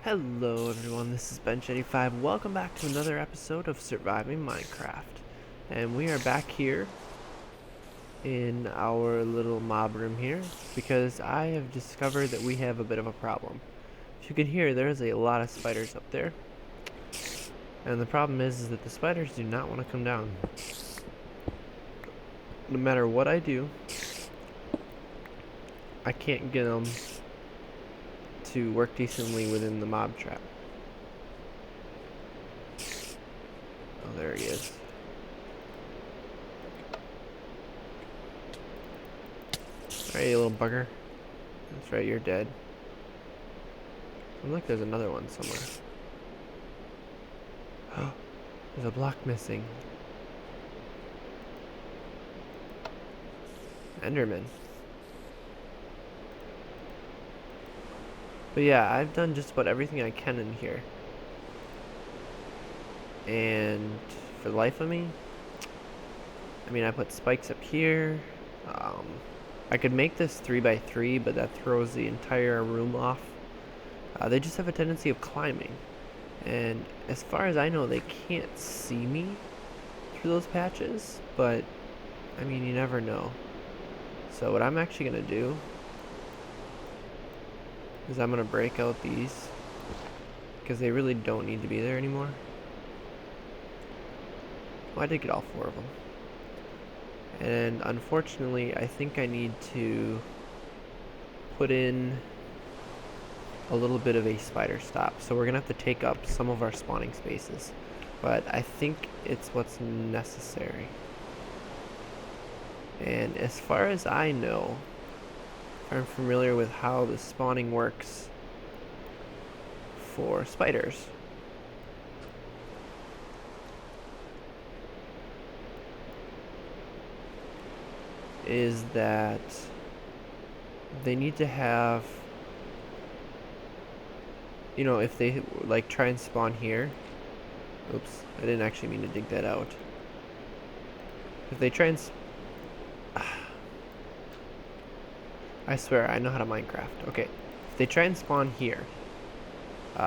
Hello everyone, this is Bench85. Welcome back to another episode of Surviving Minecraft. And we are back here in our little mob room here because I have discovered that we have a bit of a problem. As you can hear, there's a lot of spiders up there. And the problem is that the spiders do not want to come down. No matter what I do, I can't get them to work decently within the mob trap. Oh, there he is. Alright, you little bugger. That's right, you're dead. Look, there's another one somewhere. There's a block missing. Enderman. But yeah, I've done just about everything I can in here. And for the life of me, I mean, I put spikes up here. I could make this 3x3, but that throws the entire room off. They just have a tendency of climbing. And as far as I know, they can't see me through those patches, but I mean, you never know. So what I'm actually going to do is I'm going to break out these because they really don't need to be there anymore. Well, I did get all 4 of them. And unfortunately, I think I need to put in a little bit of a spider stop. So we're going to have to take up some of our spawning spaces. But I think it's what's necessary. And as far as I know, I'm familiar with how the spawning works for spiders. Is that they need to have, you know, if they like try and spawn here. Oops, I didn't actually mean to dig that out. If they try and I swear, I know how to Minecraft. Okay, if they try and spawn here,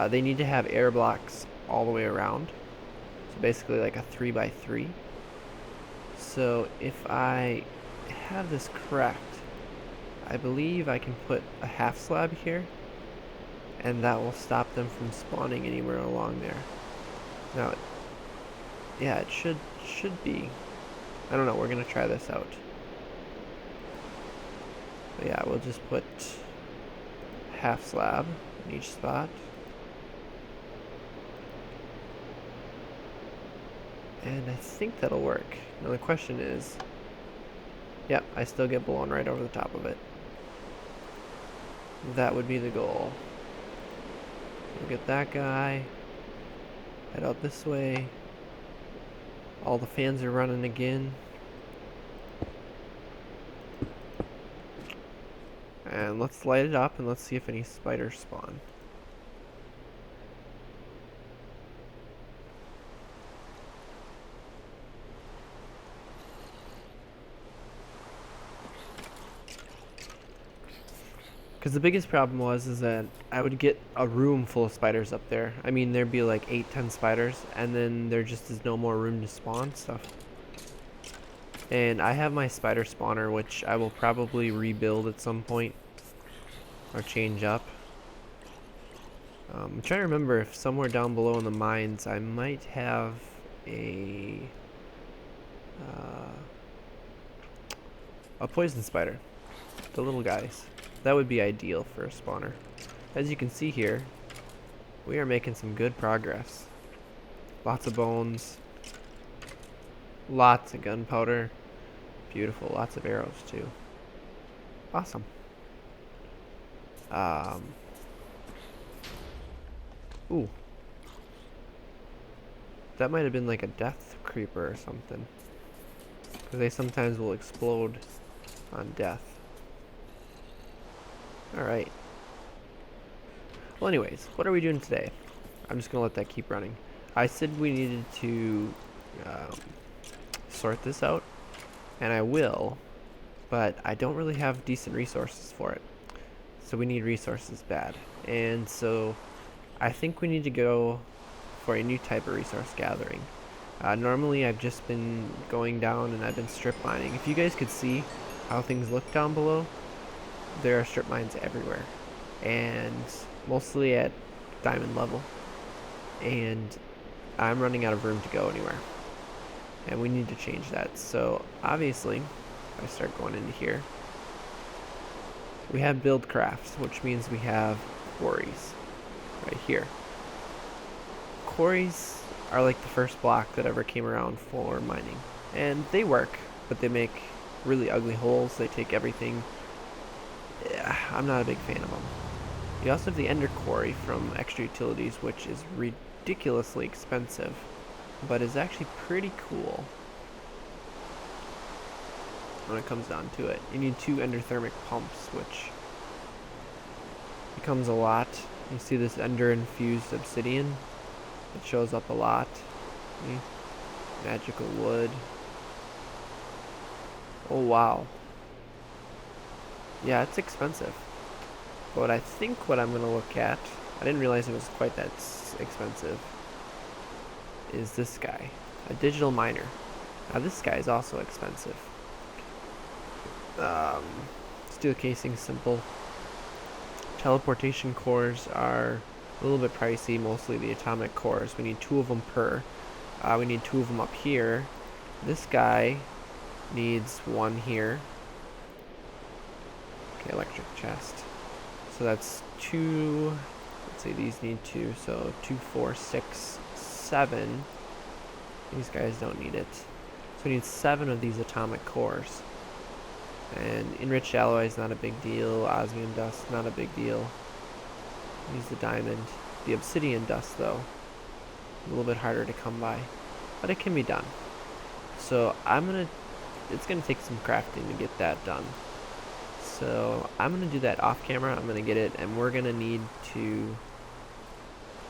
they need to have air blocks all the way around. So basically like a 3x3. So if I have this correct, I believe I can put a half slab here, and that will stop them from spawning anywhere along there. Now, yeah, it should be. I don't know, we're gonna try this out. But yeah, we'll just put half slab in each spot. And I think that'll work. Now the question is, yep, I still get blown right over the top of it. That would be the goal. We'll get that guy. Head out this way. All the fans are running again. And let's light it up and let's see if any spiders spawn. Because the biggest problem is that I would get a room full of spiders up there. I mean, there'd be like 8-10 spiders, and then there just is no more room to spawn stuff. And I have my spider spawner, which I will probably rebuild at some point or change up. I'm trying to remember if somewhere down below in the mines I might have a poison spider, the little guys. That would be ideal for a spawner. As you can see here, we are making some good progress. Lots of bones, lots of gunpowder, beautiful, lots of arrows too. Awesome. Ooh. That might have been like a death creeper or something. Because they sometimes will explode on death. Alright. Well anyways, what are we doing today? I'm just going to let that keep running. I said we needed to sort this out. And I will. But I don't really have decent resources for it. So we need resources bad. And so I think we need to go for a new type of resource gathering. Normally I've just been going down and I've been strip mining. If you guys could see how things look down below, there are strip mines everywhere. And mostly at diamond level. And I'm running out of room to go anywhere. And we need to change that. So obviously, if I start going into here, we have build crafts, which means we have quarries right here. Quarries are like the first block that ever came around for mining. And they work, but they make really ugly holes. They take everything. Yeah, I'm not a big fan of them. You also have the ender quarry from extra utilities, which is ridiculously expensive, but is actually pretty cool when it comes down to it. You need 2 endothermic pumps, which becomes a lot. You see this ender infused obsidian? It shows up a lot. Magical wood. Oh wow. Yeah, it's expensive. But I think what I'm gonna look at, I didn't realize it was quite that expensive, is this guy, a digital miner. Now this guy is also expensive. Steel casing, simple. Teleportation cores are a little bit pricey, mostly the atomic cores. We need 2 of them per. We need 2 of them up here. This guy needs 1 here. Okay, electric chest. So that's 2, let's see, these need 2, so 2, 4, 6, 7. These guys don't need it. So we need 7 of these atomic cores. And enriched alloy is not a big deal. Osmium dust, not a big deal. Use the diamond. The obsidian dust, though, a little bit harder to come by, but it can be done. So it's gonna take some crafting to get that done. So I'm gonna do that off camera. I'm gonna get it, and we're gonna need to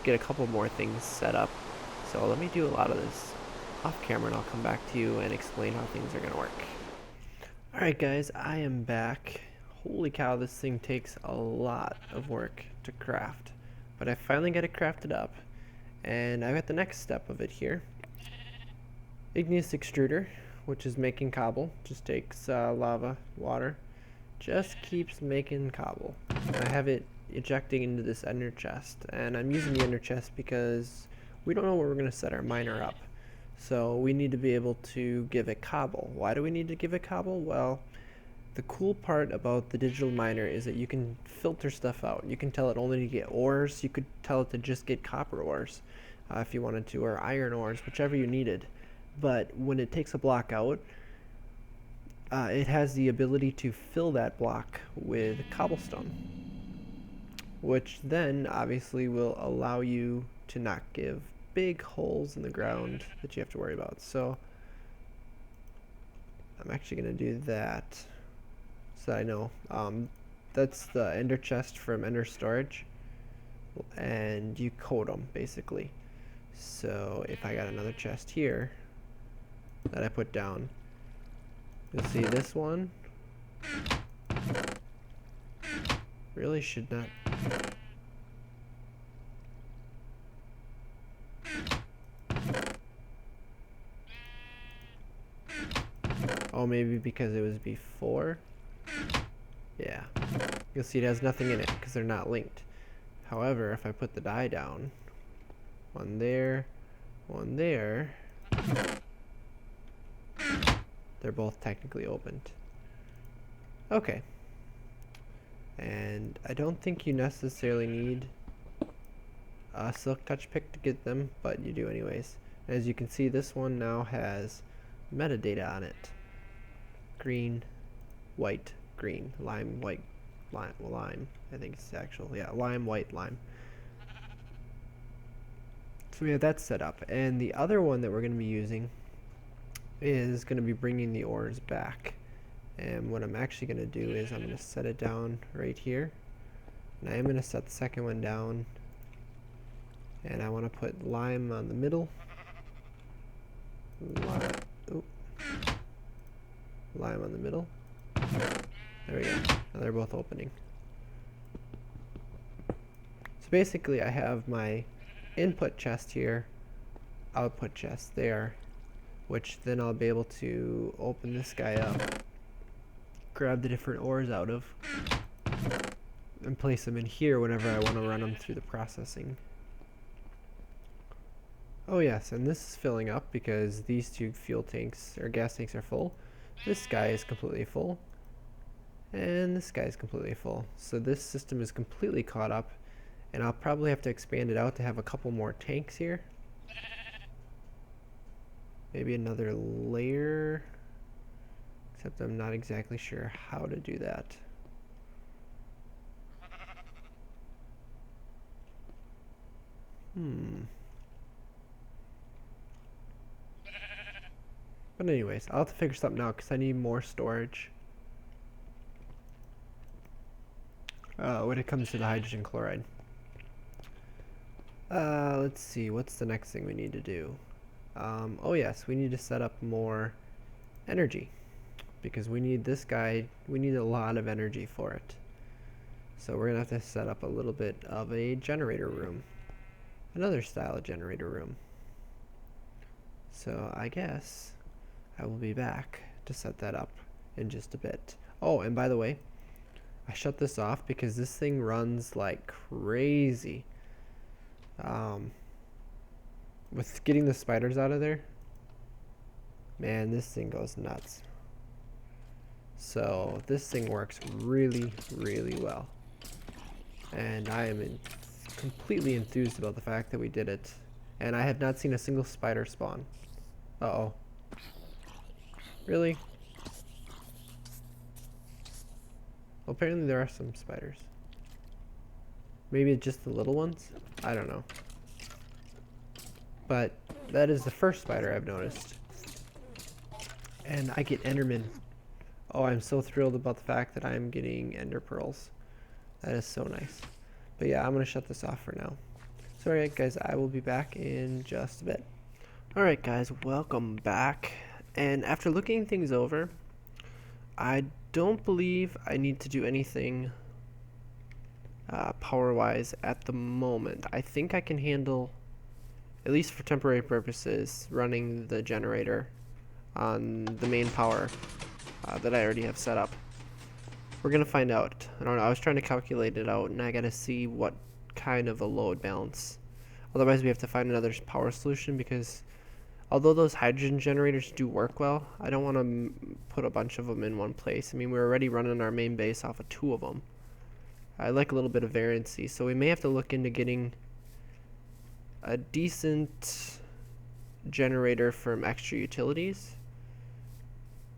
get a couple more things set up. So let me do a lot of this off camera, and I'll come back to you and explain how things are gonna work. Alright guys, I am back. Holy cow, this thing takes a lot of work to craft. But I finally got it crafted up. And I've got the next step of it here. Igneous extruder, which is making cobble. Just takes lava, water. Just keeps making cobble. I have it ejecting into this ender chest. And I'm using the ender chest because we don't know where we're going to set our miner up. So we need to be able to give it cobble. Why do we need to give it cobble? Well, the cool part about the digital miner is that you can filter stuff out. You can tell it only to get ores. You could tell it to just get copper ores if you wanted to, or iron ores, whichever you needed. But when it takes a block out, it has the ability to fill that block with cobblestone, which then obviously will allow you to not give big holes in the ground that you have to worry about. So I'm actually going to do that so I know. That's the ender chest from ender storage, and you code them basically. So if I got another chest here that I put down, you'll see this one really should not. Oh, maybe because it was before? Yeah. You'll see it has nothing in it because they're not linked. However, if I put the die down, one there, they're both technically opened. Okay. And I don't think you necessarily need a silk touch pick to get them, but you do anyways. As you can see, this one now has metadata on it. Green, white, green, lime, white, lime. I think it's actual, yeah, lime, white, lime. So we have that set up. And the other one that we're going to be using is going to be bringing the ores back. And what I'm actually going to do is I'm going to set it down right here. And I am going to set the second one down. And I want to put lime on the middle. Lime on the middle. There we go. Now they're both opening. So basically I have my input chest here, output chest there, which then I'll be able to open this guy up, grab the different ores out of, and place them in here whenever I want to run them through the processing. Oh yes, and this is filling up because these two fuel tanks, or gas tanks, are full. This guy is completely full, and this guy is completely full. So this system is completely caught up, and I'll probably have to expand it out to have a couple more tanks here. Maybe another layer, except I'm not exactly sure how to do that. But anyways, I'll have to figure something out because I need more storage. When it comes to the hydrogen chloride. Let's see, what's the next thing we need to do? Oh yes, we need to set up more energy. Because we need this guy, we need a lot of energy for it. So we're gonna have to set up a little bit of a generator room. Another style of generator room. So I guess I will be back to set that up in just a bit. Oh, and by the way, I shut this off because this thing runs like crazy. With getting the spiders out of there, man, this thing goes nuts. So this thing works really, really well. And I am completely enthused about the fact that we did it. And I have not seen a single spider spawn. Uh-oh. Really? Well, apparently there are some spiders. Maybe just the little ones? I don't know. But that is the first spider I've noticed. And I get Enderman. Oh, I'm so thrilled about the fact that I'm getting Ender Pearls. That is so nice. But yeah, I'm going to shut this off for now. So alright guys, I will be back in just a bit. Alright guys, welcome back. And after looking things over, I don't believe I need to do anything power-wise at the moment. I think I can handle, at least for temporary purposes, running the generator on the main power that I already have set up. We're gonna find out. I don't know, I was trying to calculate it out and I gotta see what kind of a load balance. Otherwise we have to find another power solution, because although those hydrogen generators do work well, I don't want to put a bunch of them in one place. I mean, we're already running our main base off of 2 of them. I like a little bit of variancy, so we may have to look into getting a decent generator from extra utilities.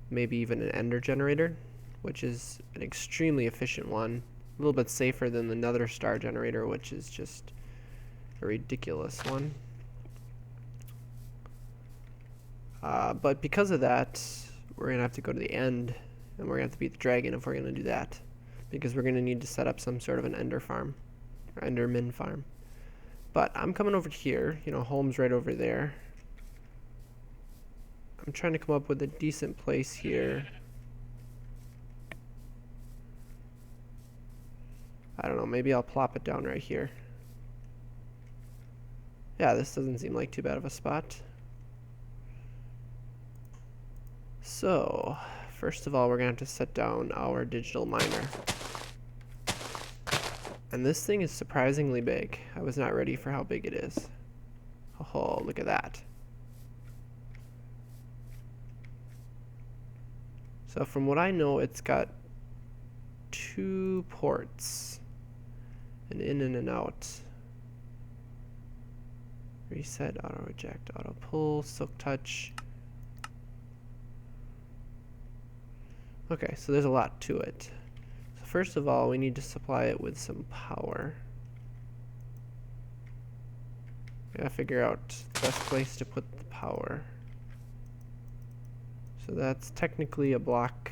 Maybe even an ender generator, which is an extremely efficient one. A little bit safer than the Nether Star generator, which is just a ridiculous one. But because of that, we're going to have to go to the end, and we're going to have to beat the dragon if we're going to do that. Because we're going to need to set up some sort of an ender farm, or enderman farm. But I'm coming over here, you know, home's right over there. I'm trying to come up with a decent place here. I don't know, maybe I'll plop it down right here. Yeah, this doesn't seem like too bad of a spot. So, first of all, we're going to have to set down our digital miner. And this thing is surprisingly big. I was not ready for how big it is. Oh, look at that. So from what I know, it's got 2 ports. An in and an out. Reset, auto reject, auto pull, silk touch. Okay, so there's a lot to it. So first of all, we need to supply it with some power. We gotta figure out the best place to put the power. So that's technically a block.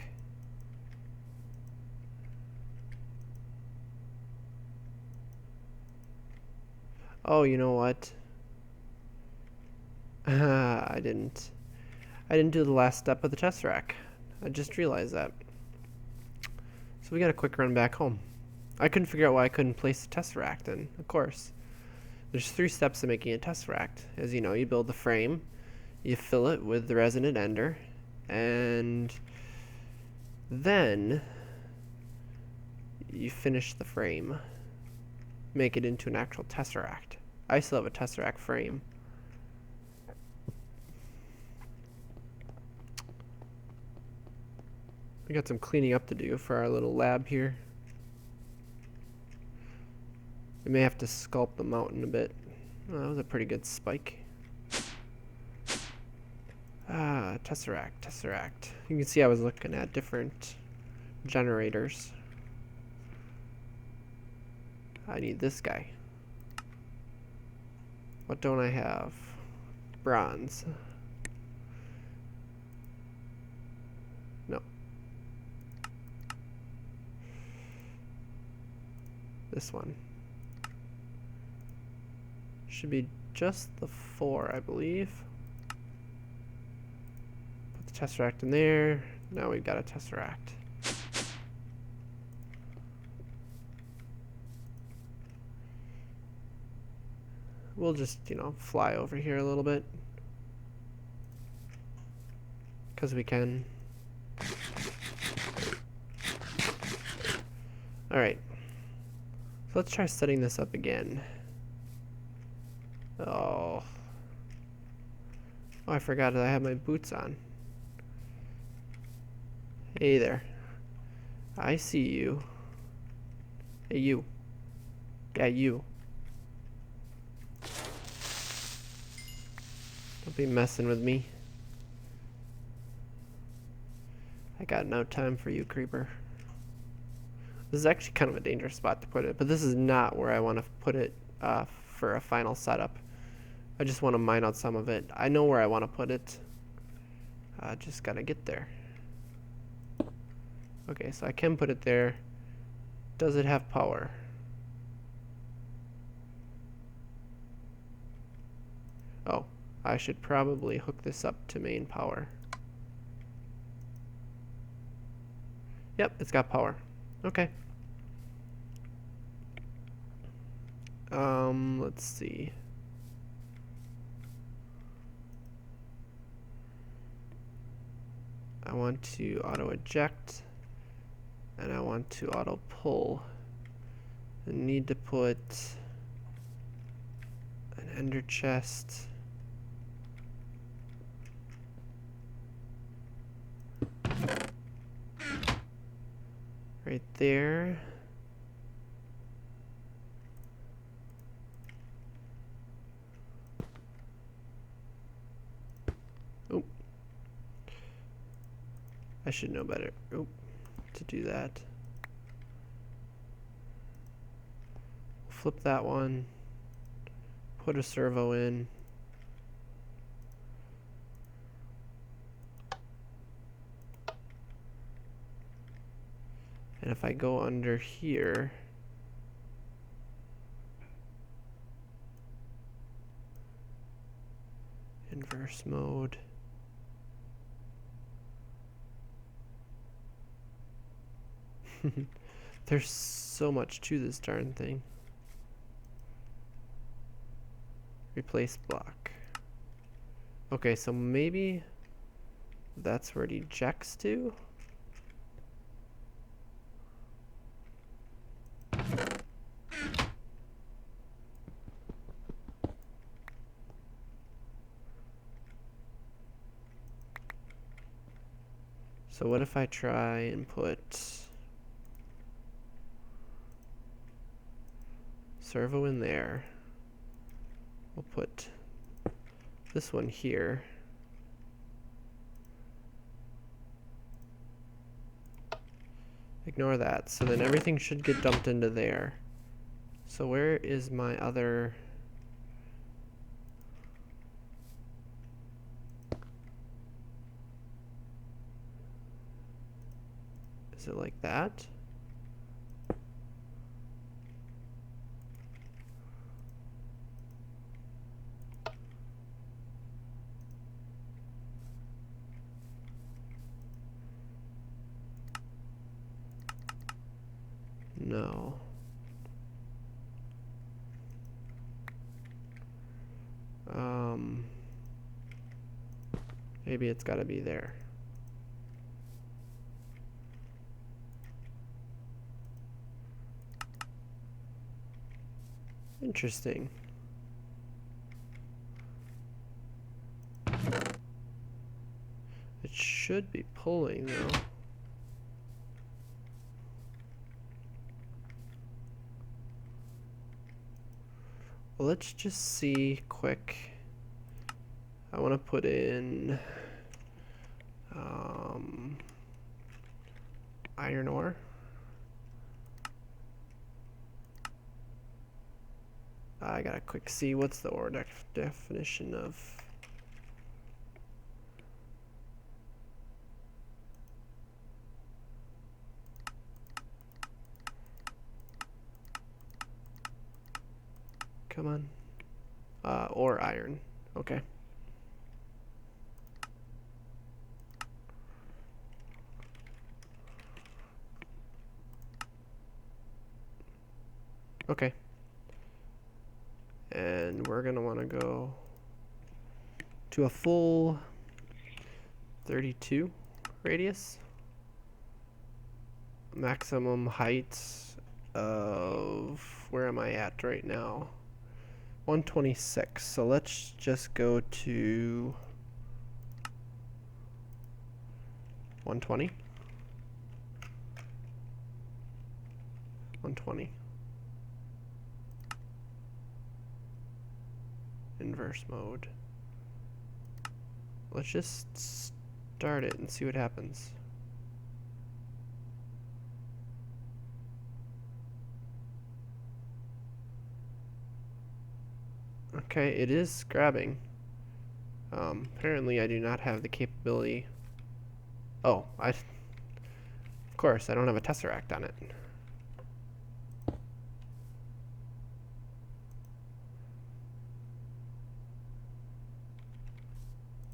Oh, you know what? I didn't do the last step of the test rack. I just realized that. So we got a quick run back home. I couldn't figure out why I couldn't place the tesseract in. Of course. There's 3 steps to making a tesseract. As you know, you build the frame, you fill it with the resonant ender, and then you finish the frame. Make it into an actual tesseract. I still have a tesseract frame. We got some cleaning up to do for our little lab here. We may have to sculpt the mountain a bit. Oh, that was a pretty good spike. Ah, tesseract. You can see I was looking at different generators. I need this guy. What don't I have? Bronze. No. This one. Should be just the 4, I believe. Put the tesseract in there. Now we've got a tesseract. We'll just, fly over here a little bit. Because we can. Alright. So let's try setting this up again. Oh, I forgot that I have my boots on. Hey there. I see you. Hey, you. Yeah, you. Don't be messing with me. I got no time for you, creeper. This is actually kind of a dangerous spot to put it, but this is not where I want to put it for a final setup. I just want to mine out some of it. I know where I want to put it. I just gotta get there. Okay, so I can put it there. Does it have power? Oh, I should probably hook this up to main power. Yep, it's got power. Okay. Let's see. I want to auto eject and I want to auto pull. I need to put an ender chest right there. Oh, I should know better. Oh, to do that. Flip that one. Put a servo in. And if I go under here, inverse mode. There's so much to this darn thing. Replace block. Okay, so maybe that's where it ejects to. So what if I try and put servo in there? We'll put this one here. Ignore that. So then everything should get dumped into there. So where is my other... Is it like that? No. Maybe it's gotta be there. Interesting. It should be pulling though. Well, let's just see quick. I want to put in iron ore. I gotta quick see what's the ore definition of. Come on. Or iron. Okay. Okay. And we're gonna want to go to a full 32 radius. Maximum height of, where am I at right now? 126. So let's just go to 120. 120. Inverse mode. Let's just start it and see what happens. Okay, it is grabbing. Apparently I do not have the capability. Oh, of course, I don't have a tesseract on it.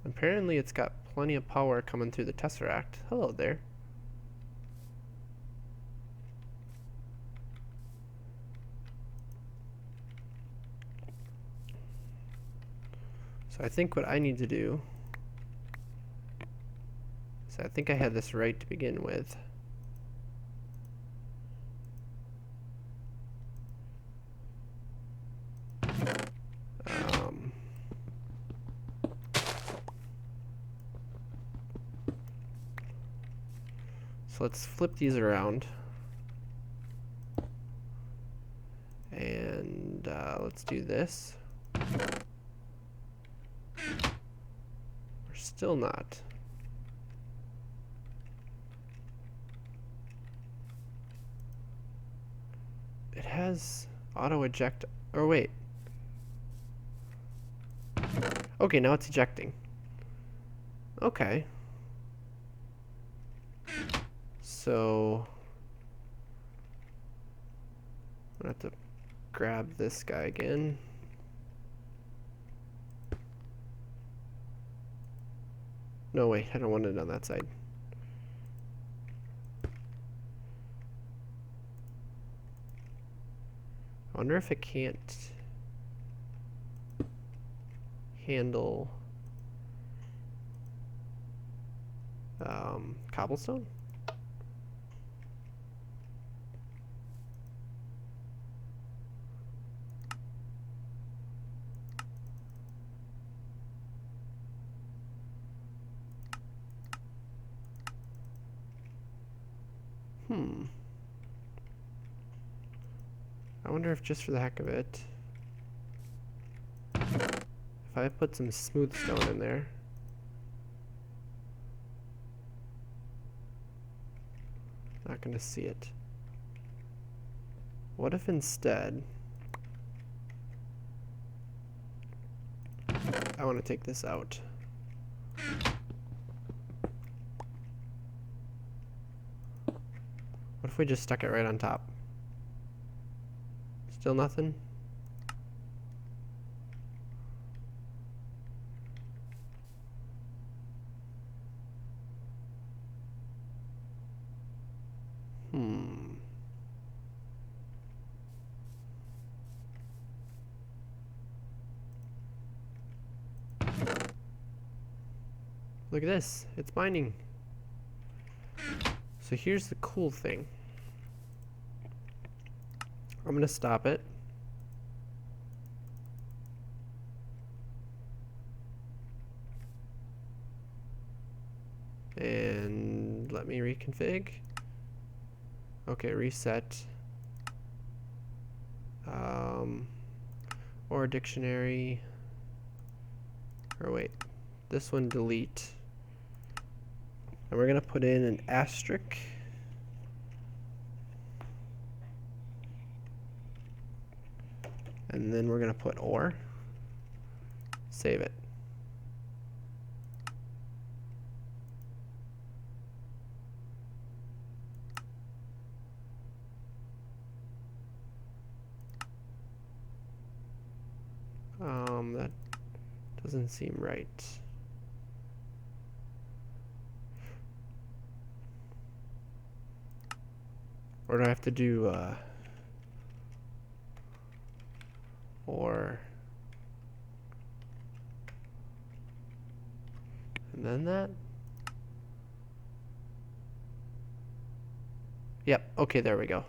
Apparently it's got plenty of power coming through the tesseract. Hello there. So I think what I need to do is, I think I had this right to begin with. So let's flip these around. And let's do this. We're still not. It has auto eject, or wait. Okay, now it's ejecting. Okay. So I'm gonna have to grab this guy again. No, wait, I don't want it on that side. I wonder if it can't handle cobblestone? I wonder if just for the heck of it, if I put some smooth stone in there. Not gonna see it. What if instead I want to take this out? What if we just stuck it right on top? Still nothing? Look at this. It's mining. So here's the cool thing. I'm going to stop it. And let me reconfig. Okay, reset. Or dictionary. Or wait, this one delete. And we're going to put in an asterisk. And then we're going to put or. Save it. That doesn't seem right. Or do I have to do or and then that? Yep, okay, there we go.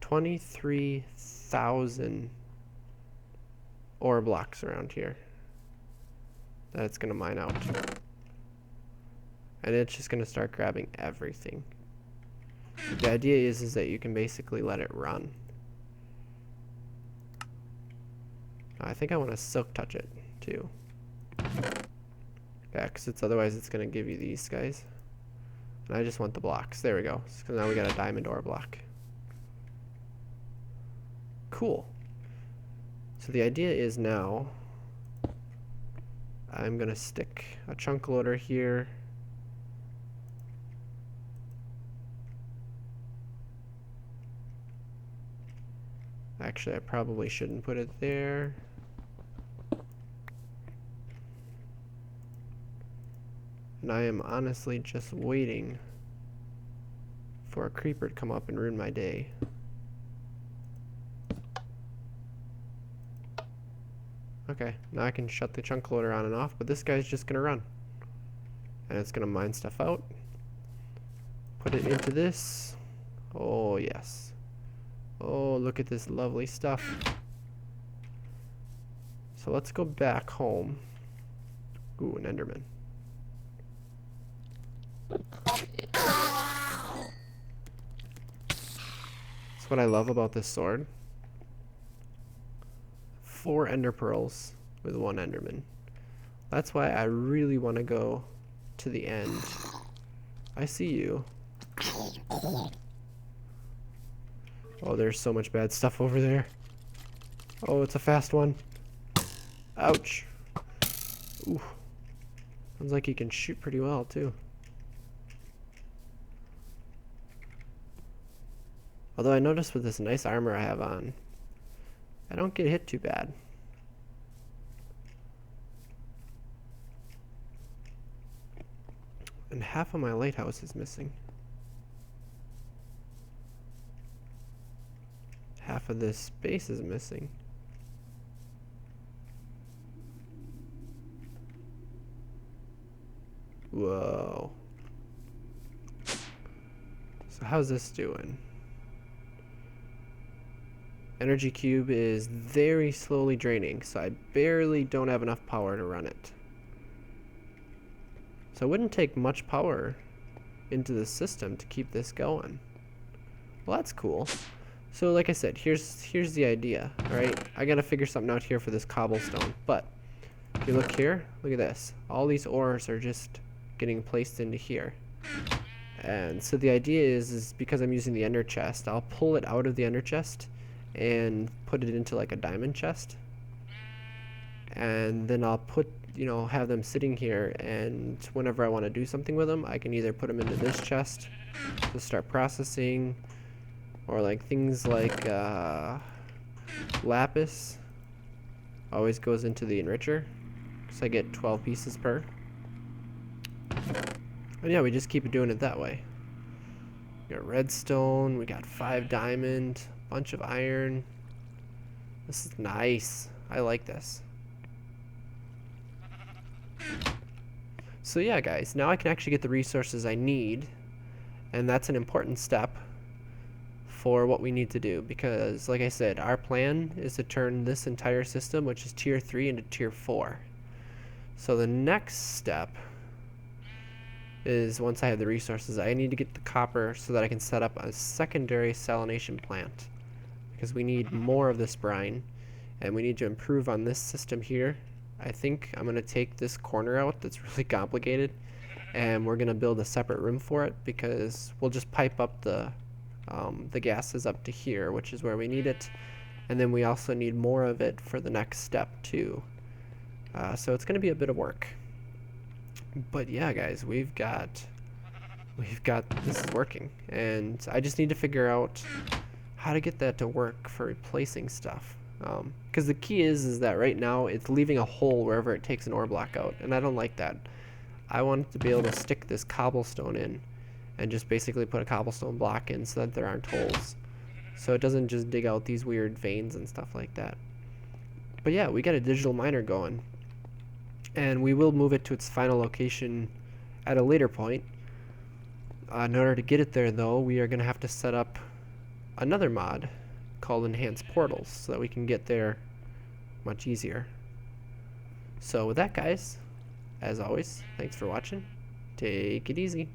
23,000 ore blocks around here that it's gonna mine out. And it's just gonna start grabbing everything. The idea is that you can basically let it run. I think I want to silk touch it too. Yeah, because otherwise it's gonna give you these guys. And I just want the blocks. There we go. So now we got a diamond ore block. Cool. So the idea is now I'm gonna stick a chunk loader here. Actually, I probably shouldn't put it there. And I am honestly just waiting for a creeper to come up and ruin my day. Okay, now I can shut the chunk loader on and off, but this guy's just gonna run. And it's gonna mine stuff out. Put it into this. Oh, yes. Oh, look at this lovely stuff. So let's go back home. Ooh, an Enderman. That's what I love about this sword. 4 ender pearls with 1 enderman. That's why I really want to go to the end. I see you. Oh, there's so much bad stuff over there. Oh, it's a fast one. Ouch. Ooh. Sounds like he can shoot pretty well, too. Although I noticed with this nice armor I have on, I don't get hit too bad. And half of my lighthouse is missing. Half of this space is missing. Whoa. So how's this doing? Energy cube is very slowly draining, so I barely don't have enough power to run it. So it wouldn't take much power into the system to keep this going. Well, that's cool. So like I said, here's the idea, alright? I gotta figure something out here for this cobblestone, but if you look here, look at this. All these ores are just getting placed into here. And so the idea is because I'm using the ender chest, I'll pull it out of the ender chest and put it into like a diamond chest. And then I'll put, have them sitting here, and whenever I want to do something with them, I can either put them into this chest to start processing, or like things like lapis always goes into the enricher, so I get 12 pieces per. And yeah, we just keep doing it that way. We got redstone, we got 5 diamond, bunch of iron. This is nice. I like this. So yeah, guys, now I can actually get the resources I need, and that's an important step for what we need to do, because like I said, our plan is to turn this entire system, which is tier 3, into tier 4. So the next step is, once I have the resources, I need to get the copper so that I can set up a secondary salination plant, because we need more of this brine, and we need to improve on this system here. I think I'm going to take this corner out that's really complicated, and we're going to build a separate room for it, because we'll just pipe up the gases up to here, which is where we need it, and then we also need more of it for the next step too. So it's going to be a bit of work. But yeah, guys, we've got this is working, and I just need to figure out how to get that to work for replacing stuff. Because the key is that right now it's leaving a hole wherever it takes an ore block out, and I don't like that. I want to be able to stick this cobblestone in and just basically put a cobblestone block in so that there aren't holes, so it doesn't just dig out these weird veins and stuff like that. But yeah, we got a digital miner going, and we will move it to its final location at a later point. In order to get it there, though, we are going to have to set up another mod called Enhanced Portals so that we can get there much easier. So with that, guys, as always, thanks for watching. Take it easy.